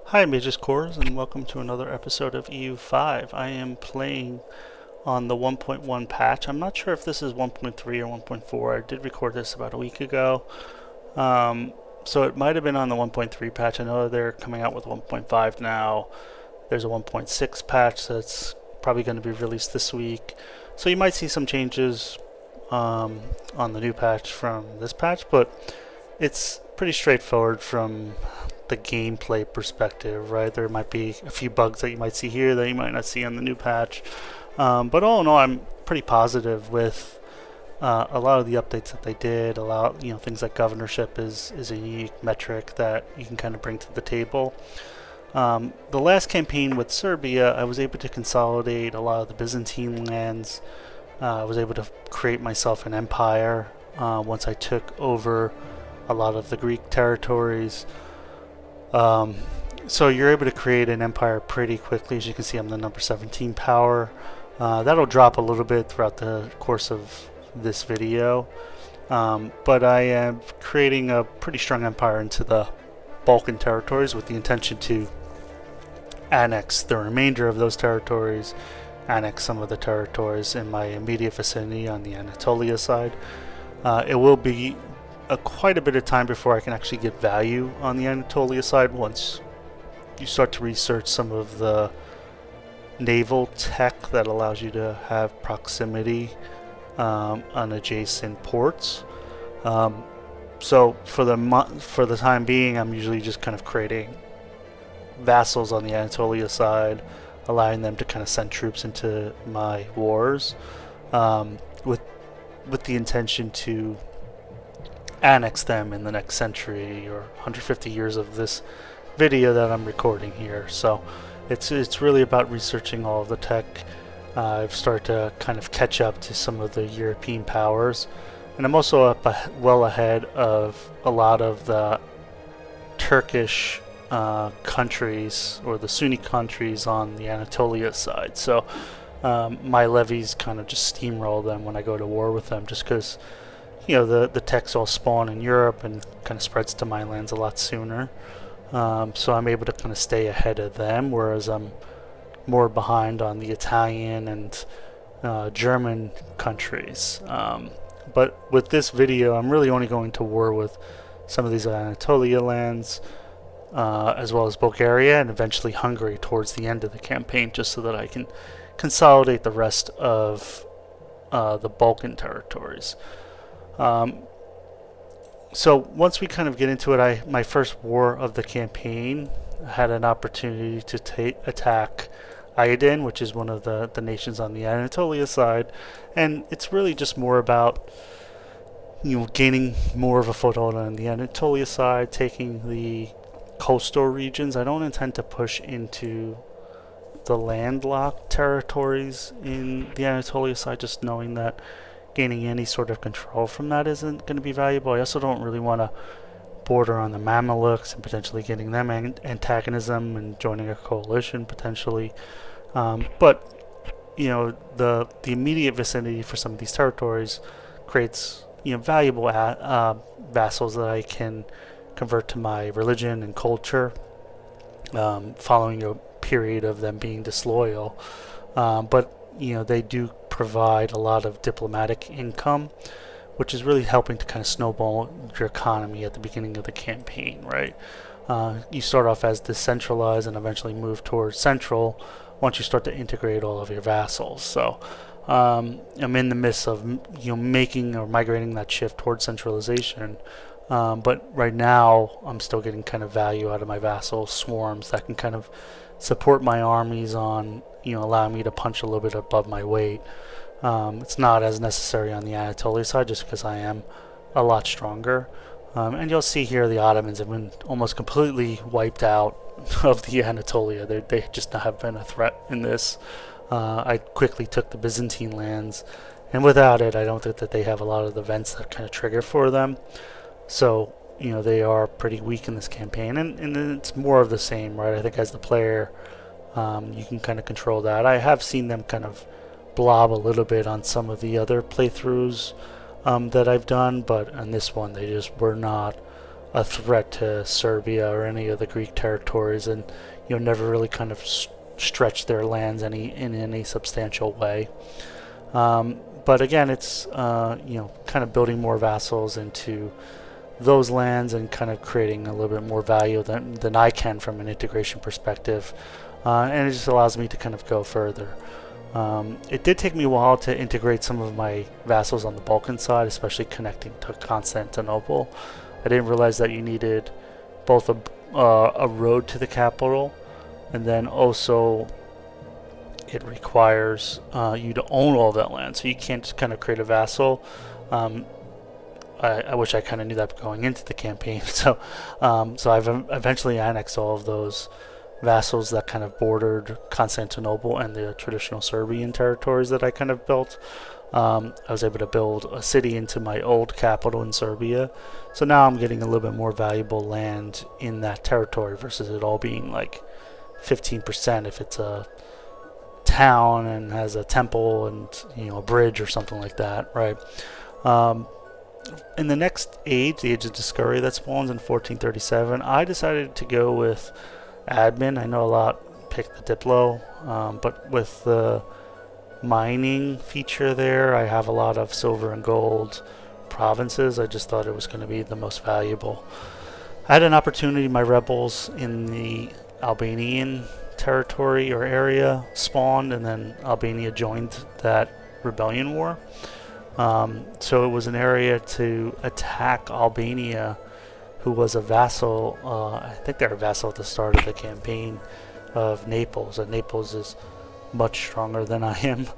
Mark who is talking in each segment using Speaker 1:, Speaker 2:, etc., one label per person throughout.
Speaker 1: Hi Mages Cores, and welcome to another episode of EU5. I am playing on the 1.1 patch. I'm not sure if this is 1.3 or 1.4. I did record this about a week ago. So it might have been on the 1.3 patch. I know they're coming out with 1.5 now. There's a 1.6 patch that's probably going to be released this week. So you might see some changes on the new patch from this patch, but it's pretty straightforward from the gameplay perspective, right? There might be a few bugs that you might see here that you might not see on the new patch. But all in all, I'm pretty positive with a lot of the updates that they did. A lot, things like governorship is a unique metric that you can kind of bring to the table. The last campaign with Serbia, I was able to consolidate a lot of the Byzantine lands. I was able to create myself an empire once I took over a lot of the Greek territories. So you're able to create an empire pretty quickly. As you can see, I'm the number 17 power. That'll drop a little bit throughout the course of this video. But I am creating a pretty strong empire into the Balkan territories with the intention to annex the remainder of those territories, annex some of the territories in my immediate vicinity on the Anatolia side. It will be quite a bit of time before I can actually get value on the Anatolia side once you start to research some of the naval tech that allows you to have proximity on adjacent ports. So for the time being, I'm usually just kind of creating vassals on the Anatolia side, allowing them to kind of send troops into my wars, with the intention to annex them in the next century or 150 years of this video that I'm recording here. So it's really about researching all of the tech. I've started to kind of catch up to some of the European powers, and I'm also up well ahead of a lot of the Turkish countries or the Sunni countries on the Anatolia side. So my levies kind of just steamroll them when I go to war with them, just because the techs all spawn in Europe and kind of spreads to my lands a lot sooner. So I'm able to kind of stay ahead of them, whereas I'm more behind on the Italian and German countries. But with this video, I'm really only going to war with some of these Anatolia lands, as well as Bulgaria and eventually Hungary towards the end of the campaign, just so that I can consolidate the rest of the Balkan territories. So once we kind of get into it, my first war of the campaign had an opportunity to attack Aydin, which is one of the nations on the Anatolia side, and it's really just more about gaining more of a foothold on the Anatolia side, taking the coastal regions. I don't intend to push into the landlocked territories in the Anatolia side, just knowing that gaining any sort of control from that isn't going to be valuable. I also don't really want to border on the Mamelukes and potentially getting them antagonism and joining a coalition potentially. But the immediate vicinity for some of these territories creates valuable vassals that I can convert to my religion and culture, following a period of them being disloyal. But they do provide a lot of diplomatic income, which is really helping to kind of snowball your economy at the beginning of the campaign, right? You start off as decentralized and eventually move towards central once you start to integrate all of your vassals. So I'm in the midst of making or migrating that shift towards centralization, but right now I'm still getting kind of value out of my vassal swarms that can kind of support my armies on allowing me to punch a little bit above my weight. It's not as necessary on the Anatolia side just because I am a lot stronger. And you'll see here the Ottomans have been almost completely wiped out of the Anatolia. They just have been a threat in this. I quickly took the Byzantine lands, and without it, I don't think that they have a lot of the events that kind of trigger for them. So they are pretty weak in this campaign, and it's more of the same, right? I think as the player, you can kind of control that. I have seen them kind of blob a little bit on some of the other playthroughs that I've done, but on this one they just were not a threat to Serbia or any of the Greek territories, and never really kind of stretch their lands in any substantial way. But again, it's kind of building more vassals into those lands and kind of creating a little bit more value than I can from an integration perspective, and it just allows me to kind of go further. It did take me a while to integrate some of my vassals on the Balkan side, especially connecting to Constantinople. I didn't realize that you needed both a road to the capital, and then also it requires you to own all that land. So you can't just kind of create a vassal. I wish I kind of knew that going into the campaign. So I've eventually annexed all of those vassals that kind of bordered Constantinople and the traditional Serbian territories that I kind of built. I was able to build a city into my old capital in Serbia. So now I'm getting a little bit more valuable land in that territory versus it all being like 15% if it's a town and has a temple and a bridge or something like that, right? In the next age, the age of discovery that spawns in 1437, I decided to go with admin. I know a lot pick the Diplo, but with the mining feature there, I have a lot of silver and gold provinces. I just thought it was going to be the most valuable. I had an opportunity, my rebels in the Albanian territory or area spawned, and then Albania joined that rebellion war. So it was an area to attack Albania, who was a vassal. I think they're a vassal at the start of the campaign of Naples, and Naples is much stronger than I am.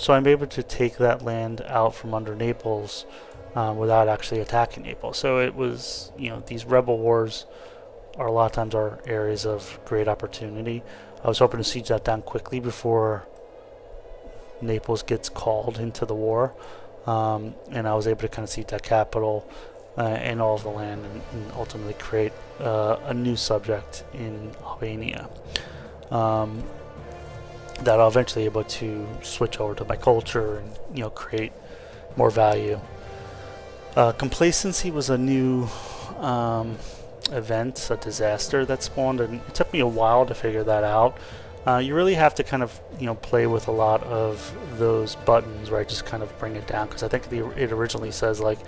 Speaker 1: So I'm able to take that land out from under Naples without actually attacking Naples. So it was, these rebel wars are a lot of times are areas of great opportunity. I was hoping to siege that down quickly before Naples gets called into the war, and I was able to kind of siege that capital and all of the land, and ultimately create a new subject in Albania that I'll eventually be able to switch over to my culture and create more value. Complacency was a new event, a disaster that spawned, and it took me a while to figure that out. You really have to kind of play with a lot of those buttons, right? Just kind of bring it down, because I think it originally says like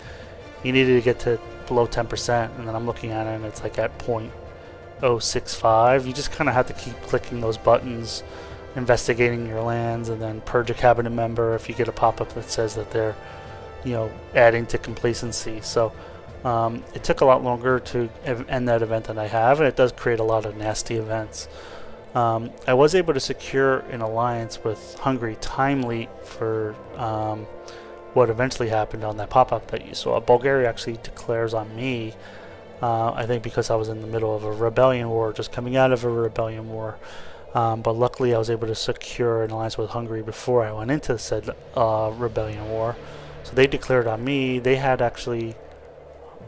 Speaker 1: you needed to get to below 10%, and then I'm looking at it and it's like at 0.065. You just kind of have to keep clicking those buttons, investigating your lands, and then purge a cabinet member if you get a pop-up that says that they're adding to complacency. So it took a lot longer to end that event than I have, and it does create a lot of nasty events. I was able to secure an alliance with Hungary timely for what eventually happened on that pop-up that you saw. Bulgaria actually declares on me, I think because I was in the middle of a rebellion war, just coming out of a rebellion war. But luckily I was able to secure an alliance with Hungary before I went into said rebellion war. So they declared on me. They had actually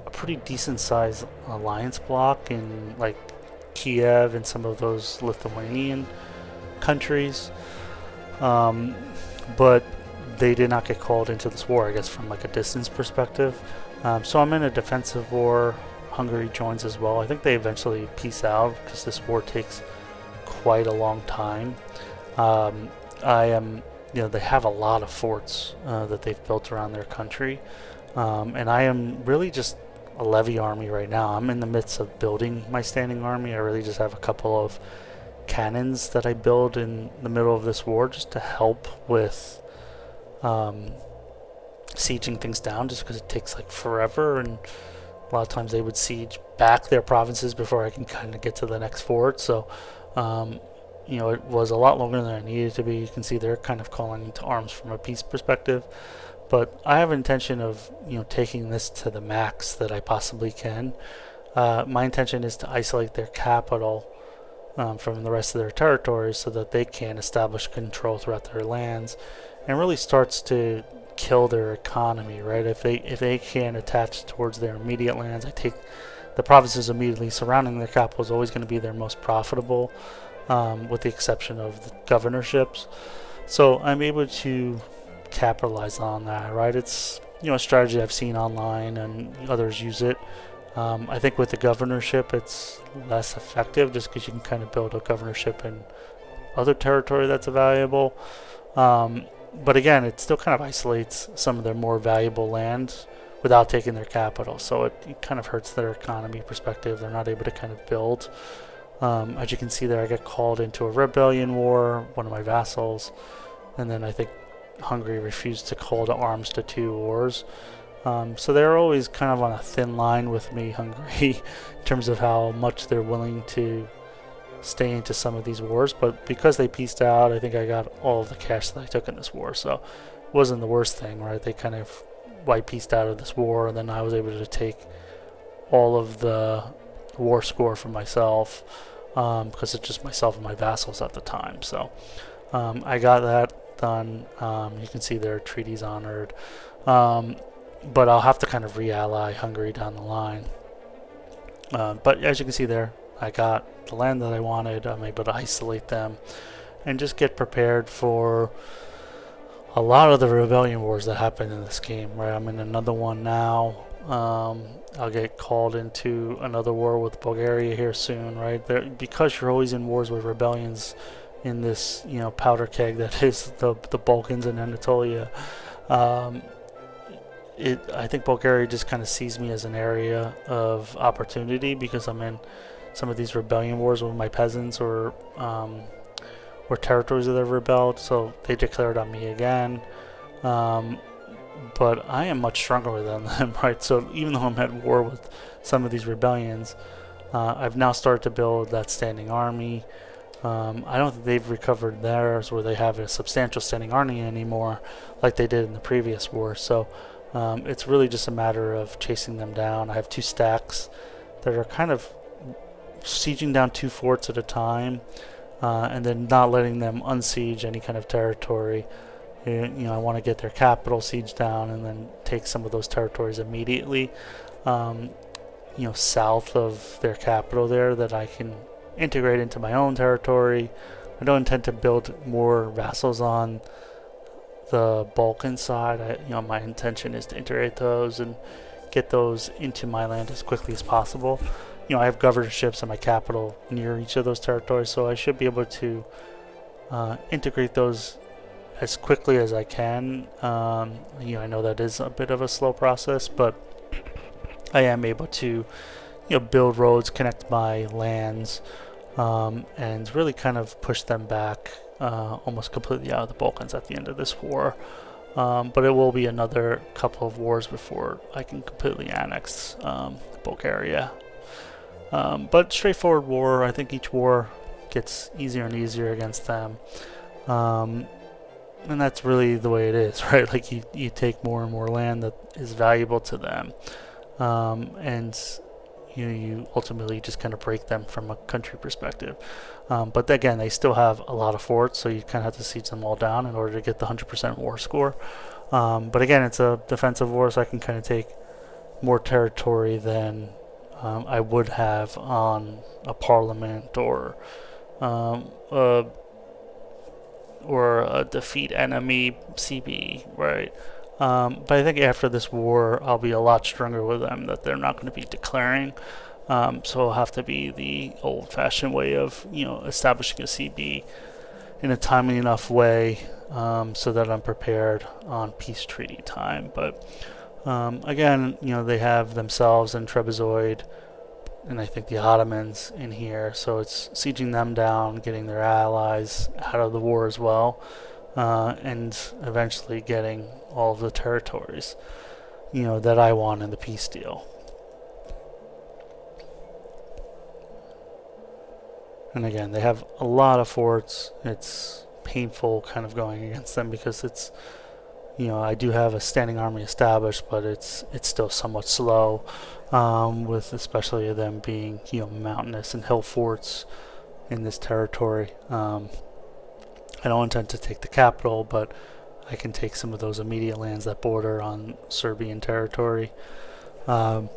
Speaker 1: a pretty decent sized alliance block in like Kiev and some of those Lithuanian countries, but they did not get called into this war, I guess, from like a distance perspective. So I'm in a defensive war. Hungary joins as well. I think they eventually peace out because this war takes quite a long time. They have a lot of forts that they've built around their country, and I am really just a levy army right now. I'm in the midst of building my standing army. I really just have a couple of cannons that I build in the middle of this war just to help with sieging things down, just because it takes like forever, and a lot of times they would siege back their provinces before I can kind of get to the next fort. So it was a lot longer than I needed to be. You can see they're kind of calling to arms from a peace perspective. But I have an intention of taking this to the max that I possibly can. My intention is to isolate their capital from the rest of their territories so that they can establish control throughout their lands, and really starts to kill their economy, right? If they can attach towards their immediate lands, I take the provinces immediately surrounding their capital is always going to be their most profitable, with the exception of the governorships. So I'm able to capitalize on that, right? It's a strategy I've seen online and others use it. I think with the governorship, it's less effective just because you can kind of build a governorship in other territory that's valuable. But again, it still kind of isolates some of their more valuable land without taking their capital. So it kind of hurts their economy perspective. They're not able to kind of build. As you can see there, I got called into a rebellion war, one of my vassals, and then I think Hungary refused to call to arms to 2 wars. So they're always kind of on a thin line with me, Hungary, in terms of how much they're willing to stay into some of these wars. But because they pieced out, I think I got all of the cash that I took in this war. So it wasn't the worst thing, right? They kind of pieced out of this war, and then I was able to take all of the war score for myself, because it's just myself and my vassals at the time. So I got that done. You can see their treaties honored. But I'll have to kind of re-ally Hungary down the line. But as you can see there, I got the land that I wanted. I'm able to isolate them and just get prepared for a lot of the rebellion wars that happen in this game. Right, I'm in another one now. I'll get called into another war with Bulgaria here soon. Right, because you're always in wars with rebellions in this, powder keg that is the Balkans and Anatolia. I think Bulgaria just kind of sees me as an area of opportunity because I'm in some of these rebellion wars with my peasants or territories that have rebelled, so they declared on me again. But I am much stronger than them, right? So even though I'm at war with some of these rebellions, I've now started to build that standing army. I don't think they've recovered theirs where they have a substantial standing army anymore like they did in the previous war. So it's really just a matter of chasing them down. I have 2 stacks that are kind of sieging down 2 forts at a time, and then not letting them unsiege any kind of territory. I want to get their capital siege down and then take some of those territories immediately, south of their capital there, that I can integrate into my own territory. I don't intend to build more vassals on the Balkan side. My intention is to integrate those and get those into my land as quickly as possible. I have governorships and my capital near each of those territories, so I should be able to integrate those as quickly as I can. I know that is a bit of a slow process, but I am able to build roads, connect my lands, and really kind of push them back almost completely out of the Balkans at the end of this war. But it will be another couple of wars before I can completely annex Bulgaria. But straightforward war. I think each war gets easier and easier against them. And that's really the way it is, right? Like you take more and more land that is valuable to them. And you ultimately just kind of break them from a country perspective. But again, they still have a lot of forts, so you kind of have to siege them all down in order to get the 100% war score. But again, it's a defensive war, so I can kind of take more territory than I would have on a parliament or a defeat enemy CB, right? But I think after this war, I'll be a lot stronger with them, that they're not going to be declaring. So it'll have to be the old-fashioned way of, establishing a CB in a timely enough way, so that I'm prepared on peace treaty time. But again, they have themselves and Trebizond, and I think the Ottomans in here. So it's sieging them down, getting their allies out of the war as well, and eventually getting all of the territories, that I want in the peace deal. And again, they have a lot of forts. It's painful kind of going against them because it's, I do have a standing army established, but it's still somewhat slow, with especially them being, mountainous and hill forts in this territory. I don't intend to take the capital, but I can take some of those immediate lands that border on Serbian territory, or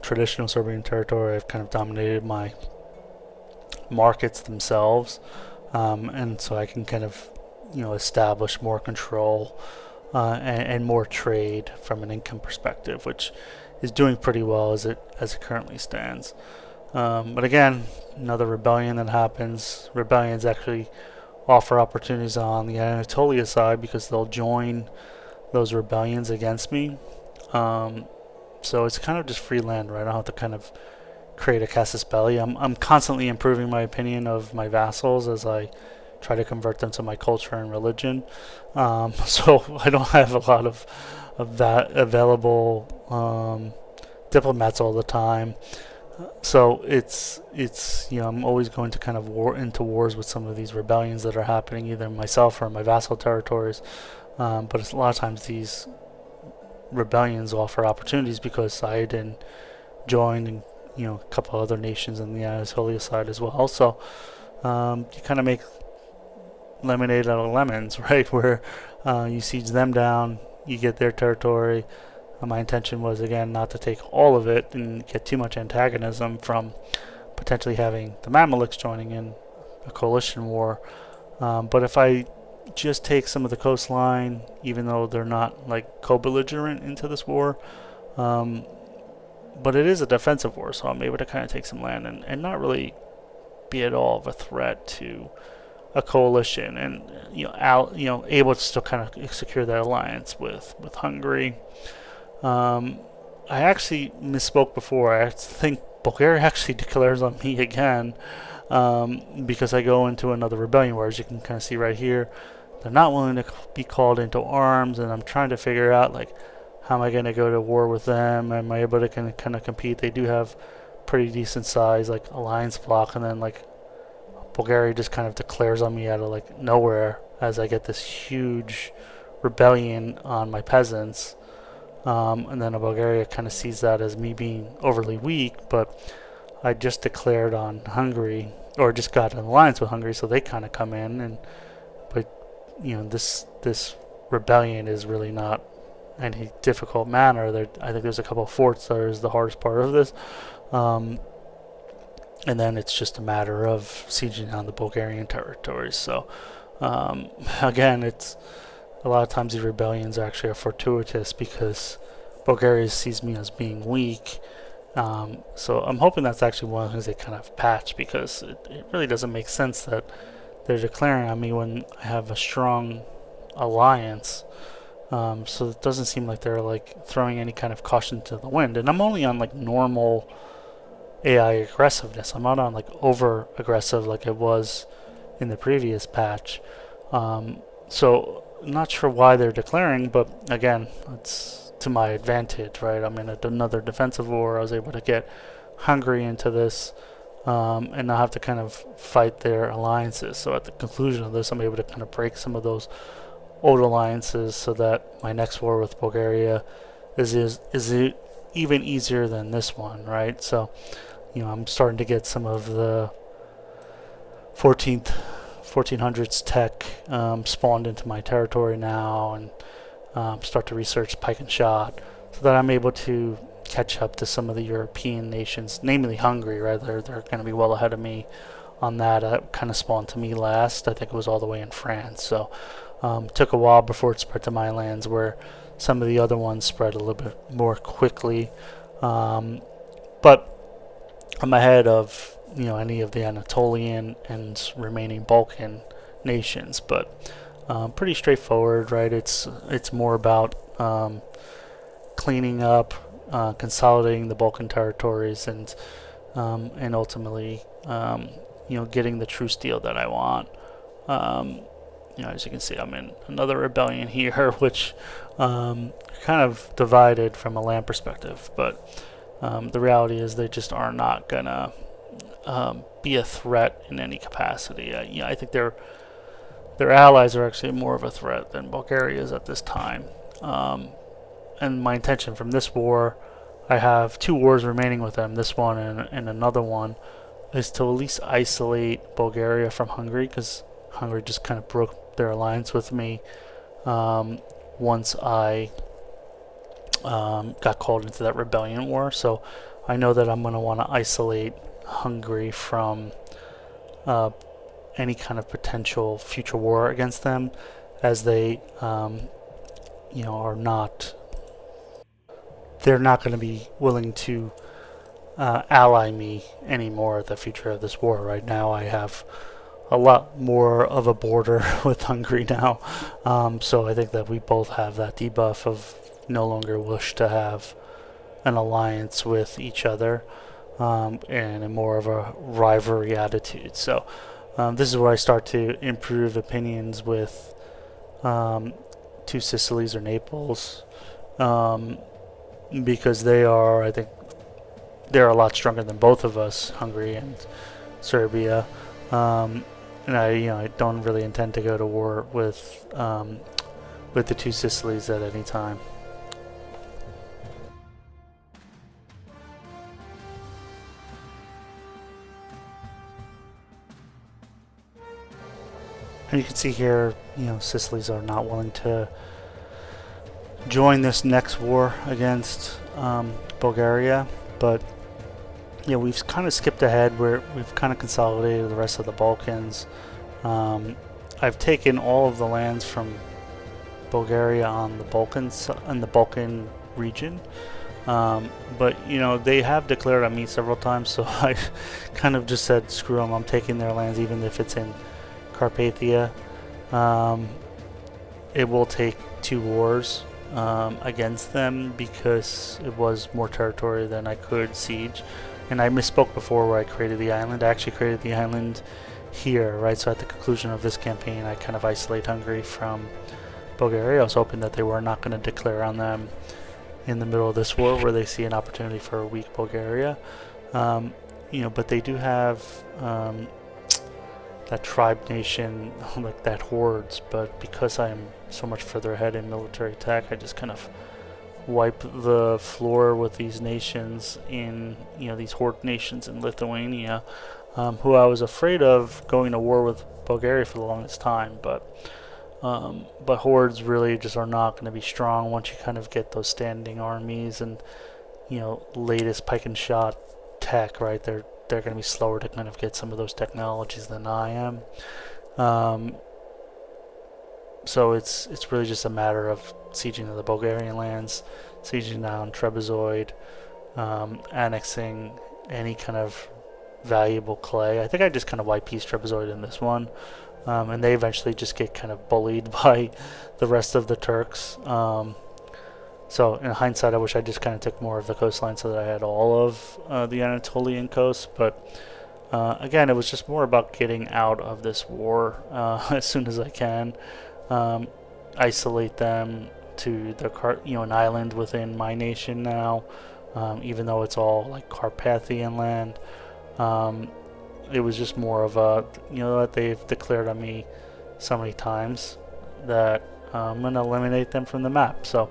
Speaker 1: traditional Serbian territory. I've kind of dominated my markets themselves, and so I can kind of establish more control and more trade from an income perspective, which is doing pretty well as it currently stands. But again, another rebellion that happens. Rebellions actually offer opportunities on the Anatolia side because they'll join those rebellions against me. Um, so it's kind of just free land, right? I don't have to kind of create a casus belli. I'm constantly improving my opinion of my vassals as I try to convert them to my culture and religion. So I don't have a lot of that available diplomats all the time. So it's I'm always going to kind of war into wars with some of these rebellions that are happening, either myself or my vassal territories. But it's, a lot of times these rebellions offer opportunities because Saladin joined, and a couple other nations in the Anatolia side as well. So you kind of make lemonade out of lemons, right? Where you siege them down, you get their territory. My intention was, again, not to take all of it and get too much antagonism from potentially having the Mamluks joining in a coalition war. But if I just take some of the coastline, even though they're not like co-belligerent into this war, but it is a defensive war, so I'm able to kind of take some land and not really be at all of a threat to a coalition, and able to still kind of secure that alliance with Hungary. I actually misspoke before. I think Bulgaria actually declares on me again, because I go into another rebellion where, as you can kind of see right here, they're not willing to be called into arms, and I'm trying to figure out, like, how am I going to go to war with them? Am I able to kind of compete? They do have pretty decent size, like, alliance block, and then, like, Bulgaria just kind of declares on me out of, like, nowhere as I get this huge rebellion on my peasants. And then Bulgaria kind of sees that as me being overly weak, but I just declared on Hungary, or just got an alliance with Hungary, so they kind of come in, and but this rebellion is really not any difficult manner. I think there's a couple of forts that is the hardest part of this, and then it's just a matter of sieging on the Bulgarian territories. So again, it's a lot of times these rebellions actually are fortuitous because Bulgaria sees me as being weak. So I'm hoping that's actually one of the things they kind of patch, because it really doesn't make sense that they're declaring on me when I have a strong alliance. So it doesn't seem like they're like throwing any kind of caution to the wind. And I'm only on like normal AI aggressiveness. I'm not on like over aggressive like it was in the previous patch. So not sure why they're declaring, but again, it's to my advantage, right? I'm in another defensive war. I was able to get Hungary into this, and not have to kind of fight their alliances. So at the conclusion of this, I'm able to kind of break some of those old alliances, so that my next war with Bulgaria is even easier than this one, right? So I'm starting to get some of the 1400s tech spawned into my territory now, and start to research pike and shot, so that I'm able to catch up to some of the European nations, namely Hungary, right? They're going to be well ahead of me on that. Kind of spawned to me last. I think it was all the way in France. So took a while before it spread to my lands, where some of the other ones spread a little bit more quickly. But I'm ahead of any of the Anatolian and remaining Balkan nations. But pretty straightforward, right? It's more about cleaning up, consolidating the Balkan territories, and ultimately, getting the truce deal that I want. As you can see, I'm in another rebellion here, which kind of divided from a land perspective, but the reality is they just are not gonna be a threat in any capacity. I think their allies are actually more of a threat than Bulgaria is at this time. And my intention from this war, I have 2 wars remaining with them, this one and another one, is to at least isolate Bulgaria from Hungary, because Hungary just kind of broke their alliance with me once I got called into that rebellion war. So I know that I'm going to want to isolate Hungary from any kind of potential future war against them, as they are not they're not going to be willing to ally me anymore at the future of this war. Right now, I have a lot more of a border with Hungary now. So I think that we both have that debuff of no longer wish to have an alliance with each other, and a more of a rivalry attitude. So this is where I start to improve opinions with Two Sicilies or Naples, because they are, I think, they're a lot stronger than both of us, Hungary and Serbia. And I don't really intend to go to war with the Two Sicilies at any time. And you can see here, Sicilies are not willing to join this next war against Bulgaria, but we've kind of skipped ahead where we've kind of consolidated the rest of the Balkans. I've taken all of the lands from Bulgaria on the Balkans and the Balkan region, but they have declared on me several times, so I kind of just said screw them, I'm taking their lands even if it's in Carpathia. It will take 2 wars against them because it was more territory than I could siege. And I misspoke before where I created the island. I actually created the island here, right? So at the conclusion of this campaign, I kind of isolate Hungary from Bulgaria. I was hoping that they were not going to declare on them in the middle of this war where they see an opportunity for a weak Bulgaria. But they do have that tribe nation, like that hordes, but because I'm so much further ahead in military tech, I just kind of wipe the floor with these nations in, these horde nations in Lithuania, who I was afraid of going to war with Bulgaria for the longest time, but hordes really just are not going to be strong once you kind of get those standing armies and, latest pike and shot tech, right? They're going to be slower to kind of get some of those technologies than I am. So it's really just a matter of sieging the Bulgarian lands, sieging down Trebizond, annexing any kind of valuable clay. I think I just kind of white piece Trebizond in this one, and they eventually just get kind of bullied by the rest of the Turks. So in hindsight, I wish I just kind of took more of the coastline so that I had all of the Anatolian coast. But again, it was just more about getting out of this war as soon as I can. Isolate them to an island within my nation now, even though it's all like Carpathian land. It was just more of a, that they've declared on me so many times that I'm going to eliminate them from the map. So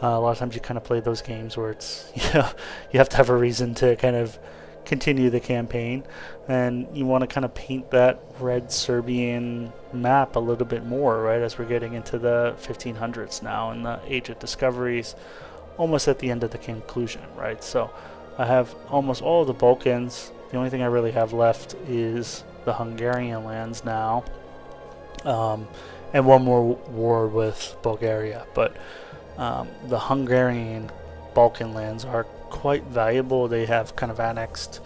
Speaker 1: a lot of times you kind of play those games where it's, you have to have a reason to kind of continue the campaign, and you want to kind of paint that red Serbian map a little bit more, right, as we're getting into the 1500s now and the Age of Discoveries almost at the end of the conclusion, right? So I have almost all of the Balkans. The only thing I really have left is the Hungarian lands now, and one more war with Bulgaria, but the Hungarian Balkan lands are quite valuable. They have kind of annexed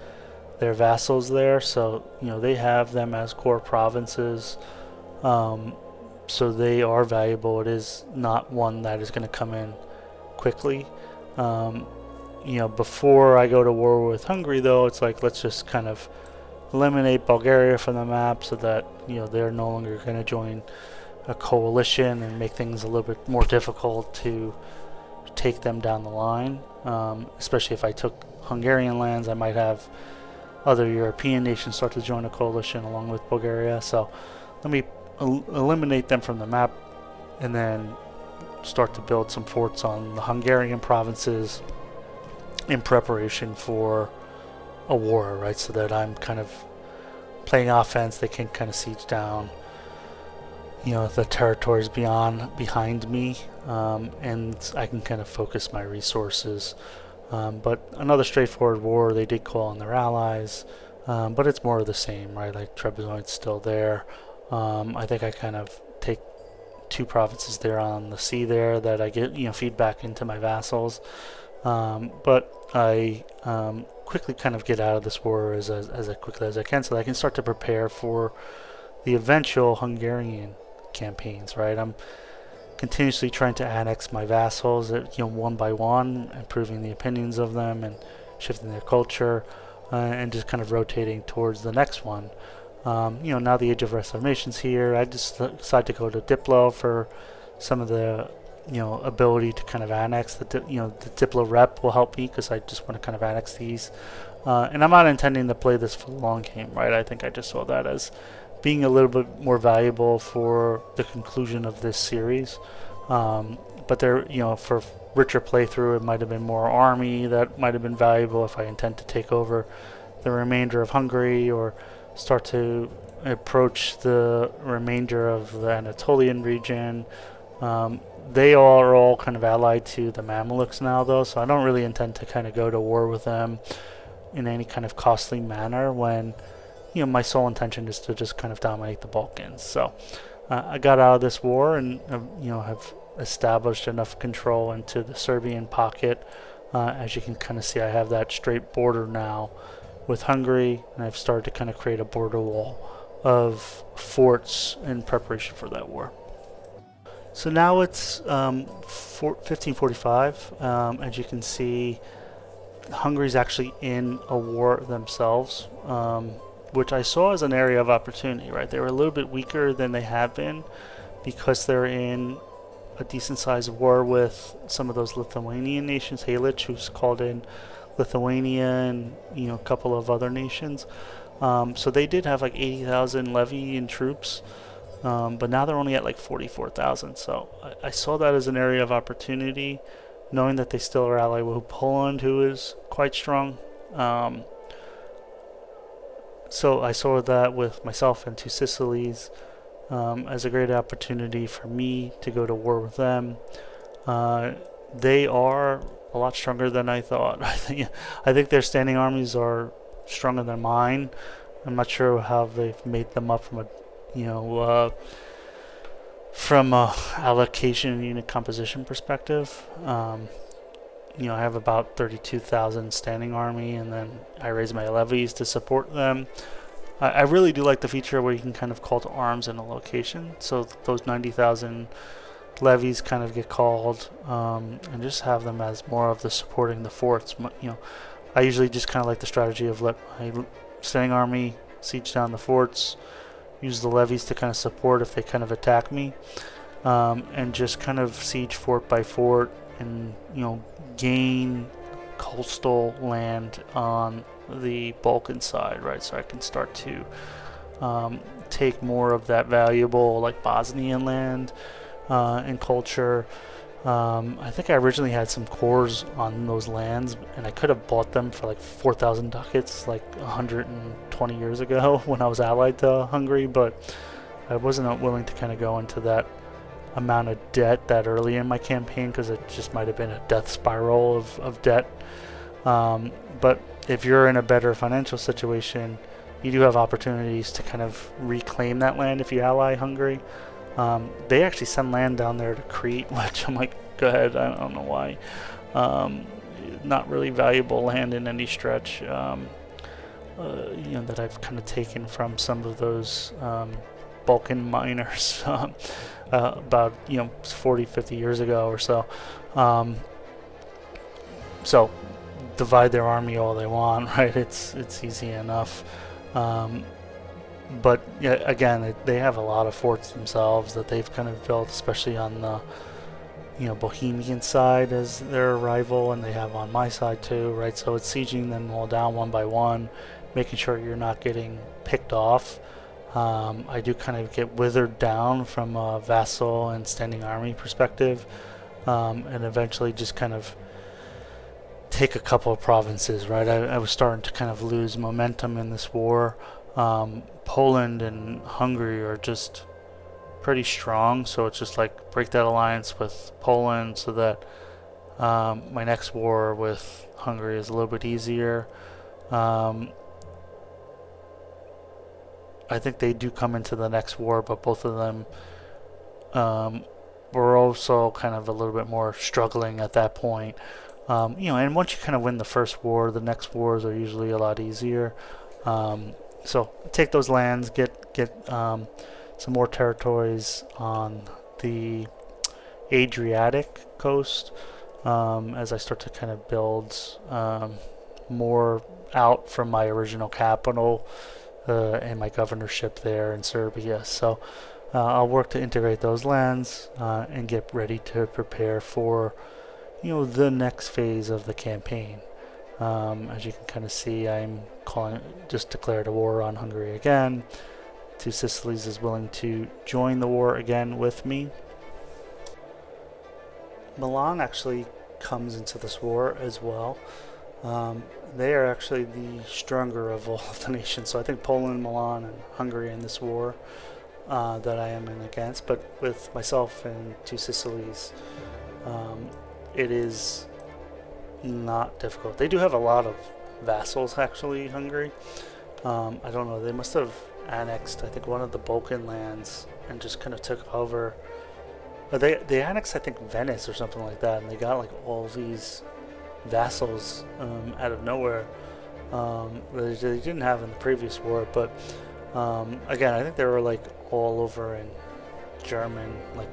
Speaker 1: their vassals there, so they have them as core provinces, so they are valuable. It is not one that is going to come in quickly. Before I go to war with Hungary, though, it's like, let's just kind of eliminate Bulgaria from the map so that they're no longer going to join a coalition and make things a little bit more difficult to take them down the line. Especially if I took Hungarian lands, I might have other European nations start to join a coalition along with Bulgaria. So let me eliminate them from the map and then start to build some forts on the Hungarian provinces in preparation for a war, right? So that I'm kind of playing offense. They can kind of siege down the territories behind me, and I can kind of focus my resources. But another straightforward war. They did call on their allies, but it's more of the same, right? Like Trebizond's still there. I think I kind of take 2 provinces there on the sea there that I get feedback into my vassals. But I quickly kind of get out of this war as quickly as I can, so that I can start to prepare for the eventual Hungarian campaigns. Right, I'm continuously trying to annex my vassals, one by one, improving the opinions of them and shifting their culture, and just kind of rotating towards the next one. Now the Age of Reformation's here. I just decided to go to Diplo for some of the, ability to kind of annex. The Diplo rep will help me because I just want to kind of annex these. And I'm not intending to play this for the long game, right? I think I just saw that as being a little bit more valuable for the conclusion of this series. But there, for richer playthrough, it might have been more army that might have been valuable if I intend to take over the remainder of Hungary or start to approach the remainder of the Anatolian region. They are all kind of allied to the Mamluks now, though, so I don't really intend to kind of go to war with them in any kind of costly manner when, my sole intention is to just kind of dominate the Balkans. So I got out of this war and, have established enough control into the Serbian pocket. As you can kind of see, I have that straight border now with Hungary, and I've started to kind of create a border wall of forts in preparation for that war. So now it's 1545. As you can see, Hungary's actually in a war themselves, which I saw as an area of opportunity, right? They were a little bit weaker than they have been because they're in a decent sized war with some of those Lithuanian nations, Halich, who's called in Lithuania, and a couple of other nations. So they did have like 80,000 levy in troops, but now they're only at like 44,000. So I saw that as an area of opportunity, knowing that they still are allied with Poland, who is quite strong. So I saw that with myself and two Sicilies as a great opportunity for me to go to war with them. They are a lot stronger than I thought. I think their standing armies are stronger than mine. I'm not sure how they've made them up from a allocation and unit composition perspective. I have about 32,000 standing army, and then I raise my levies to support them. I really do like the feature where you can kind of call to arms in a location, so those 90,000 levies kind of get called, and just have them as more of the supporting the forts. I usually just kind of like the strategy of let my standing army siege down the forts, use the levies to kind of support if they kind of attack me, and just kind of siege fort by fort and gain coastal land on the Balkan side, right? So I can start to take more of that valuable like Bosnian land and culture. I think I originally had some cores on those lands, and I could have bought them for like 4,000 ducats like 120 years ago when I was allied to Hungary, but I wasn't willing to kind of go into that amount of debt that early in my campaign because it just might have been a death spiral of debt. But if you're in a better financial situation, you do have opportunities to kind of reclaim that land if you ally Hungary. They actually send land down there to Crete, which I'm like, go ahead, I don't know why. Not really valuable land in any stretch, that I've kind of taken from some of those Balkan miners about 40, 50 years ago or so. So divide their army all they want, right? It's easy enough. But yeah, again, they have a lot of forts themselves that they've kind of built, especially on the Bohemian side as their rival, and they have on my side too, right? So it's sieging them all down one by one, making sure you're not getting picked off. I do kind of get withered down from a vassal and standing army perspective, and eventually just kind of take a couple of provinces, right? I was starting to kind of lose momentum in this war. Poland and Hungary are just pretty strong, so it's just like break that alliance with Poland so that my next war with Hungary is a little bit easier. I think they do come into the next war, but both of them were also kind of a little bit more struggling at that point. And once you kind of win the first war, the next wars are usually a lot easier. So take those lands, get some more territories on the Adriatic coast, as I start to kind of build more out from my original capital and my governorship there in Serbia. So I'll work to integrate those lands and get ready to prepare for the next phase of the campaign. As you can kind of see, I'm just declared a war on Hungary again. Two Sicilies is willing to join the war again with me. Milan actually comes into this war as well. They are actually the stronger of all of the nations. So I think Poland, Milan, and Hungary in this war that I am in against. But with myself and Two Sicilies, it is not difficult. They do have a lot of vassals, actually, Hungary. I don't know, they must have annexed, I think, one of the Balkan lands and just kind of took over. They annexed, I think, Venice or something like that, and they got like all these vassals out of nowhere that they didn't have in the previous war. But again, I think they were like all over in German, like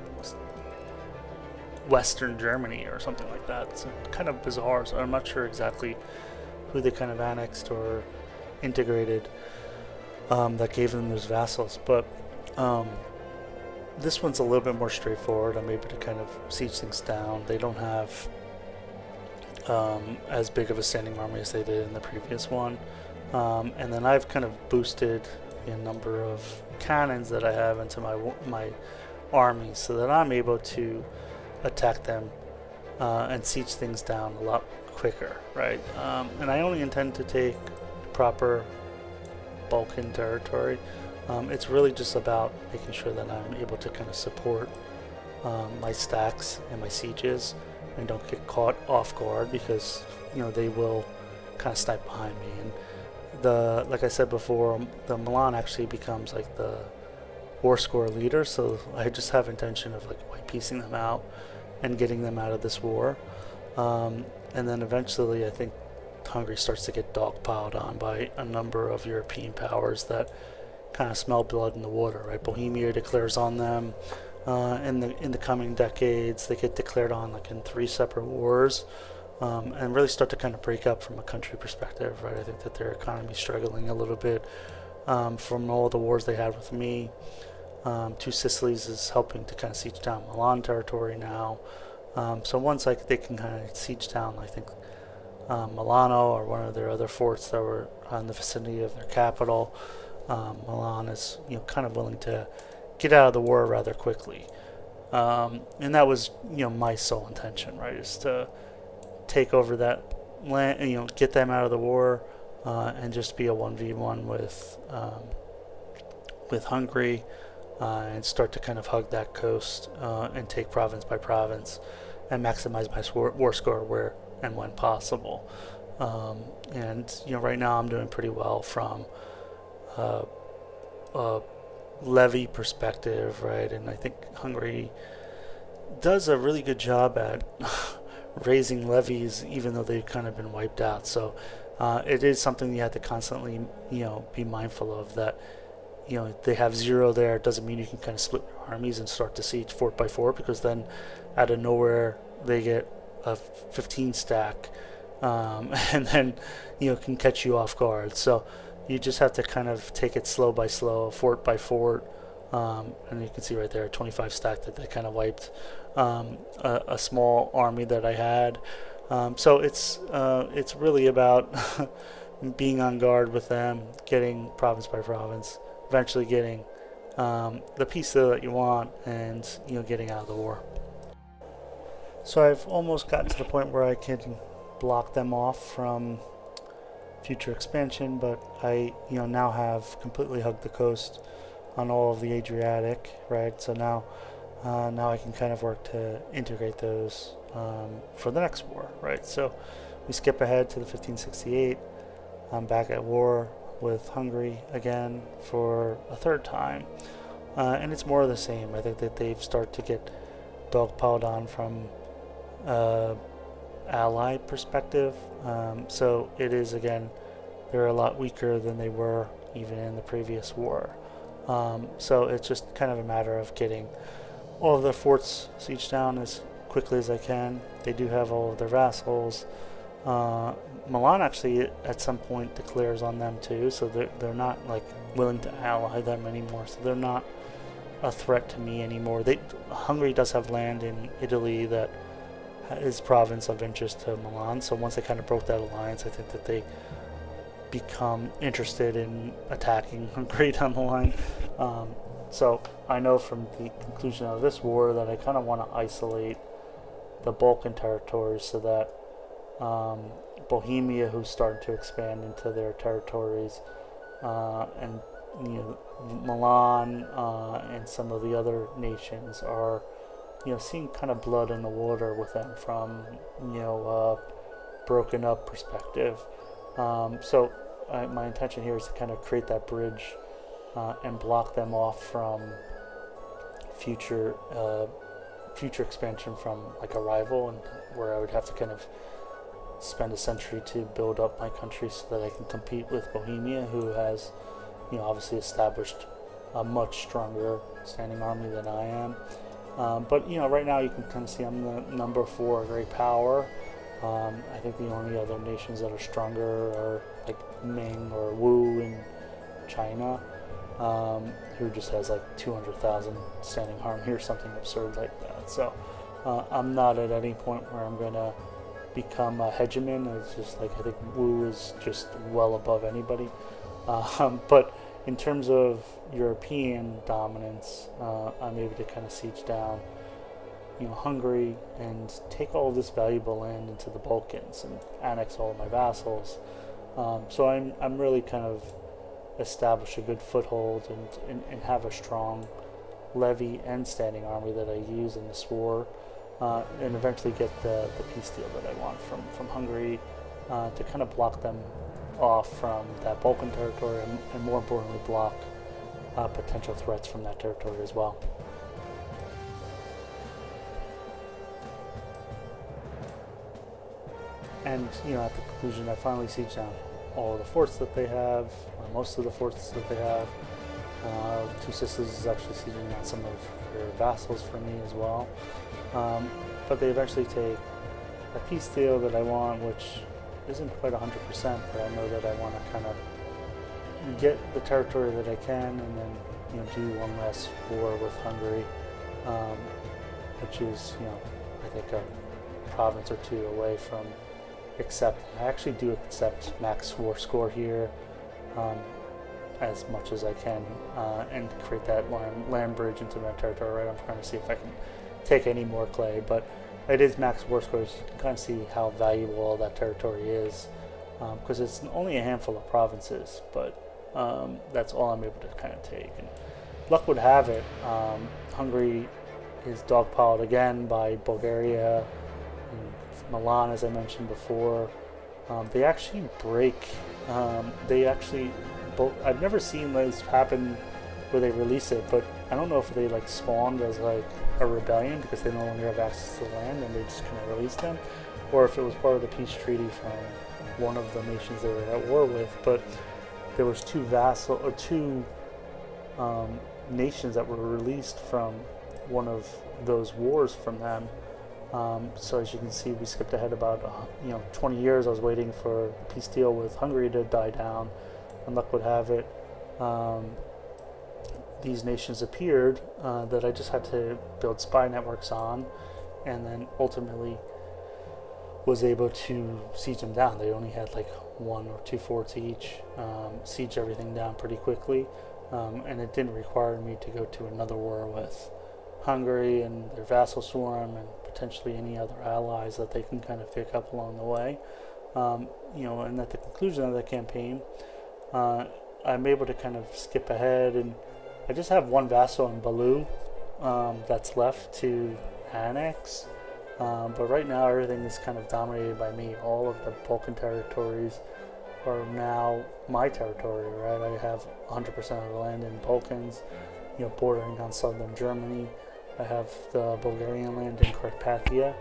Speaker 1: Western Germany or something like that. It's kind of bizarre, so I'm not sure exactly who they kind of annexed or integrated that gave them those vassals. But this one's a little bit more straightforward. I'm able to kind of siege things down. They don't have as big of a standing army as they did in the previous one. And then I've kind of boosted the number of cannons that I have into my army so that I'm able to attack them and siege things down a lot quicker, right? And I only intend to take proper Balkan territory. It's really just about making sure that I'm able to kind of support my stacks and my sieges and don't get caught off guard, because they will kind of snipe behind me. And like I said before, the Milan actually becomes like the war score leader, so I just have intention of like white piecing them out and getting them out of this war. And then eventually I think Hungary starts to get dogpiled on by a number of European powers that kind of smell blood in the water, right? Bohemia declares on them in the coming decades. They get declared on like in 3 separate wars, and really start to kind of break up from a country perspective, right? I think that their economy is struggling a little bit from all the wars they had with me. Two Sicilies is helping to kind of siege down Milan territory now. So once they can kind of siege down, I think Milano or one of their other forts that were in the vicinity of their capital, Milan is kind of willing to get out of the war rather quickly. And that was my sole intention, right, is to take over that land, get them out of the war, and just be a 1v1 with Hungary, and start to kind of hug that coast and take province by province and maximize my war score where and when possible. And right now I'm doing pretty well from a levy perspective, right? And I think Hungary does a really good job at raising levies, even though they've kind of been wiped out. So it is something you have to constantly be mindful of, that they have 0 there. It doesn't mean you can kind of split your armies and start to siege fort by fort, because then out of nowhere they get a 15 stack and then can catch you off guard. So you just have to kind of take it slow by slow, fort by fort, and you can see right there 25 stack that they kind of wiped a small army that I had. So it's really about being on guard with them, getting province by province, eventually getting the piece that you want, and getting out of the war. So I've almost gotten to the point where I can block them off from future expansion, but I now have completely hugged the coast on all of the Adriatic, right? So now I can kind of work to integrate those for the next war, right? So we skip ahead to the 1568. I'm back at war with Hungary again for a 3rd time, and it's more of the same. I think that they've started to get dogpiled on from ally perspective. So it is, again, they're a lot weaker than they were even in the previous war. So it's just kind of a matter of getting all of their forts sieged down as quickly as I can. They do have all of their vassals. Milan actually at some point declares on them too, so they're not like willing to ally them anymore. So they're not a threat to me anymore. Hungary does have land in Italy that is province of interest to Milan. So once they kind of broke that alliance, I think that they become interested in attacking Hungary down the line. So I know from the conclusion of this war that I kind of want to isolate the Balkan territories so that Bohemia, who's starting to expand into their territories, and Milan and some of the other nations are seeing kind of blood in the water with them from broken up perspective. So my intention here is to kind of create that bridge and block them off from future expansion from like a rival, and where I would have to kind of spend a century to build up my country so that I can compete with Bohemia, who has obviously established a much stronger standing army than I am. But right now you can kind of see I'm the number 4 great power. I think the only other nations that are stronger are like Ming or Wu in China, who just has like 200,000 standing army or something absurd like that. So I'm not at any point where I'm going to become a hegemon. It's just like I think Wu is just well above anybody. But in terms of European dominance, I'm able to kind of siege down Hungary and take all of this valuable land into the Balkans and annex all of my vassals. So I'm really kind of establish a good foothold and have a strong levy and standing army that I use in this war, and eventually get the peace deal that I want from Hungary, to kind of block them off from that Balkan territory, and more importantly block potential threats from that territory as well. And at the conclusion, I finally siege down all of the forts that they have, most of the forts that they have. Two Sisters is actually sieging down some of their vassals for me as well. But they eventually take a peace deal that I want, which isn't quite 100%, but I know that I want to kind of get the territory that I can, and then do one last war with Hungary, which is I think a province or two away from accept. I actually do accept max war score here, as much as I can, and create that land bridge into my territory. Right, I'm trying to see if I can take any more clay, but it is max war scores. You can kind of see how valuable all that territory is, because it's only a handful of provinces, but that's all I'm able to kind of take. And luck would have it, Hungary is dogpiled again by Bulgaria and Milan, as I mentioned before. They actually break. I've never seen this happen where they release it, but I don't know if they like spawned as like a rebellion because they no longer have access to the land and they just kind of released them, or if it was part of the peace treaty from one of the nations they were at war with. But there was two nations that were released from one of those wars from them. So as you can see, we skipped ahead about 20 years. I was waiting for a peace deal with Hungary to die down, and luck would have it, these nations appeared that I just had to build spy networks on, and then ultimately was able to siege them down. They only had like 1 or 2 forts each, siege everything down pretty quickly, and it didn't require me to go to another war with Hungary and their vassal swarm and potentially any other allies that they can kind of pick up along the way. And at the conclusion of the campaign, I'm able to kind of skip ahead, and I just have one vassal in Balu that's left to annex. But right now everything is kind of dominated by me. All of the Balkan territories are now my territory, right? I have 100% of the land in Balkans, bordering on southern Germany. I have the Bulgarian land in Carpathia,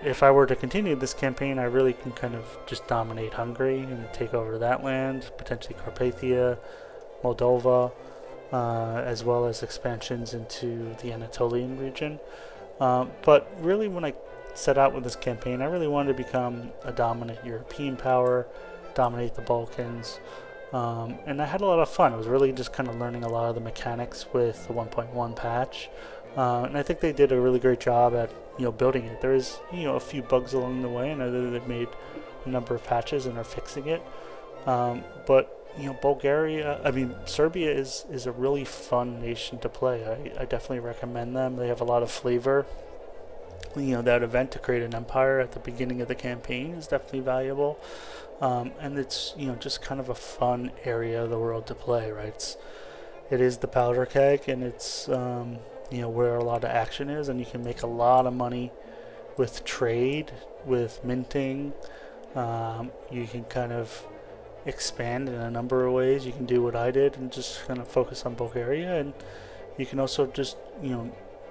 Speaker 1: If I were to continue this campaign, I really can kind of just dominate Hungary and take over that land, potentially Carpathia, Moldova, as well as expansions into the Anatolian region. But really, when I set out with this campaign, I really wanted to become a dominant European power, dominate the Balkans, and I had a lot of fun. It was really just kind of learning a lot of the mechanics with the 1.1 patch, and I think they did a really great job at building it. There is a few bugs along the way, and I know that they've made a number of patches and are fixing it. But Serbia is a really fun nation to play. I definitely recommend them. They have a lot of flavor. That event to create an empire at the beginning of the campaign is definitely valuable. And it's just kind of a fun area of the world to play, right? It is the powder keg, and it's where a lot of action is, and you can make a lot of money with trade, with minting. You can kind of expand in a number of ways. You can do what I did and just kind of focus on Bulgaria, and you can also just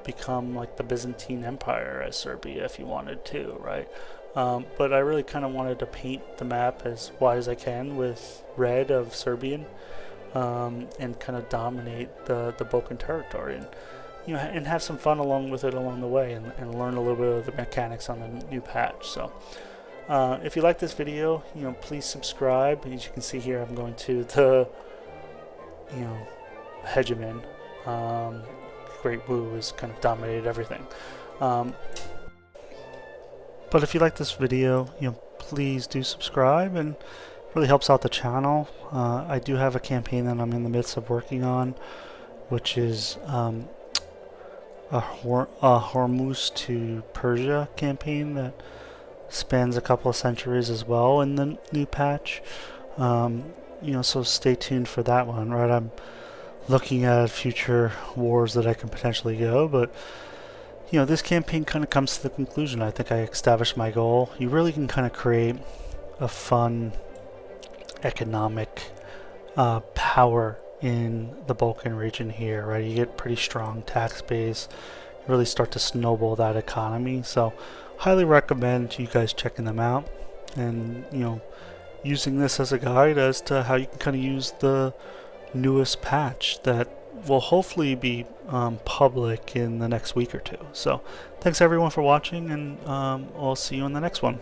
Speaker 1: become like the Byzantine Empire as Serbia if you wanted to, right? But I really kind of wanted to paint the map as wide as I can with red of Serbian, and kind of dominate the Balkan territory, and and have some fun along with it along the way, and learn a little bit of the mechanics on the new patch. So if you like this video, please subscribe. As you can see here, I'm going to the hegemon. Great Woo has kind of dominated everything. But if you like this video, please do subscribe, and it really helps out the channel. I do have a campaign that I'm in the midst of working on, which is a Hormuz to Persia campaign that spans a couple of centuries as well in the new patch. So stay tuned for that one, right? I'm looking at future wars that I can potentially go, but this campaign kind of comes to the conclusion. I think I established my goal. You really can kind of create a fun economic power in the Balkan region here, right? You get pretty strong tax base, you really start to snowball that economy. So highly recommend you guys checking them out, and using this as a guide as to how you can kind of use the newest patch that will hopefully be public in the next week or two. So thanks everyone for watching, and I'll see you in the next one.